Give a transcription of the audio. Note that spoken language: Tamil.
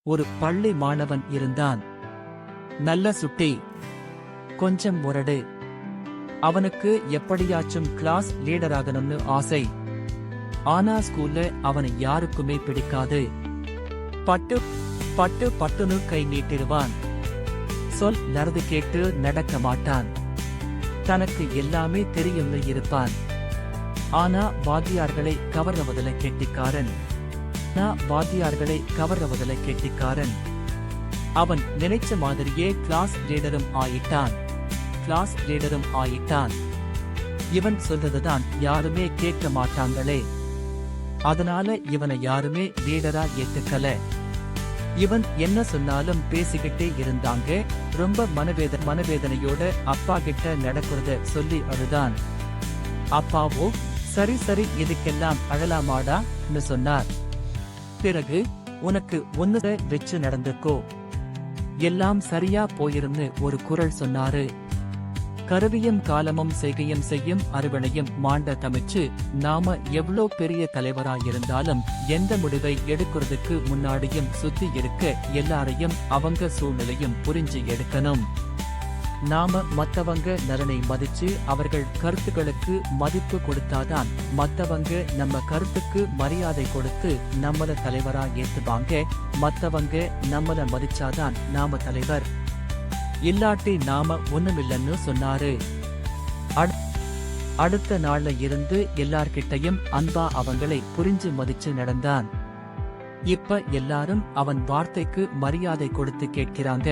ஒரு பள்ளி மாணவன் இருந்தான். நல்ல சுட்டி, கொஞ்சம் முரடு. அவனுக்கு எப்படியாச்சும் கிளாஸ் லீடராகணும்னு ஆசை. ஆனா ஸ்கூல்ல அவனை யாருக்குமே பிடிக்காது. பட்டு பட்டு பட்டுன்னு கை நீட்டிடுவான். சொல் நரது கேட்டு நடக்க மாட்டான். தனக்கு எல்லாமே தெரியும்னு இருப்பான். ஆனா வாத்தியார்களை கவர்வதில கெட்டிக்காரன். அவன் நினைச்ச மாதிரியே கிளாஸ் லீடரும் ஆயிட்டான். இவன் சொல்றதுதான் யாருமே கேட்க மாட்டாங்களே. அதனால இவனை யாருமே லீடரா ஏத்துக்கல. இவன் என்ன சொன்னாலும் பேசிக்கிட்டே இருந்தாங்க. ரொம்ப மனவேதனையோட அப்பா கிட்ட நடக்கிறத சொல்லி அழுதான். அப்பாவோ சரி சரி, இதுக்கெல்லாம் அழலாமாடான்னு சொன்னார். பிறகு உனக்கு ஒன்னுத வச்சு நடந்துக்கோ, எல்லாம் சரியா போயிரும்னு ஒரு குரல் சொன்னாரு. கருவியும் காலமும் செய்கையும் செய்யும் அறிவனையும் மாண்ட தமிச்சு, நாம எவ்ளோ பெரிய தலைவராயிருந்தாலும் எந்த முடிவை எடுக்கிறதுக்கு முன்னாடியும் சுத்தி இருக்க எல்லாரையும் அவங்க சூழ்நிலையும் புரிஞ்சு எடுக்கணும். நாம மத்தவங்க நலனை மதிச்சு அவர்கள் கருத்துக்களுக்கு மதிப்பு கொடுத்தாதான் மத்தவங்க நம்ம கருத்துக்கு மரியாதை கொடுத்து நம்மள தலைவரா ஏத்துவாங்க. மத்தவங்க நம்மள மதிச்சாதான் நாம தலைவர், இல்லாட்டி நாம ஒண்ணுமில்லன்னு சொன்னாரு. அடுத்த நாள்ல இருந்து எல்லார்கிட்டையும் அன்பா அவங்களை புரிஞ்சு மதிச்சு நடந்தான். இப்ப எல்லாரும் அவன் வார்த்தைக்கு மரியாதை கொடுத்து கேட்கிறாங்க.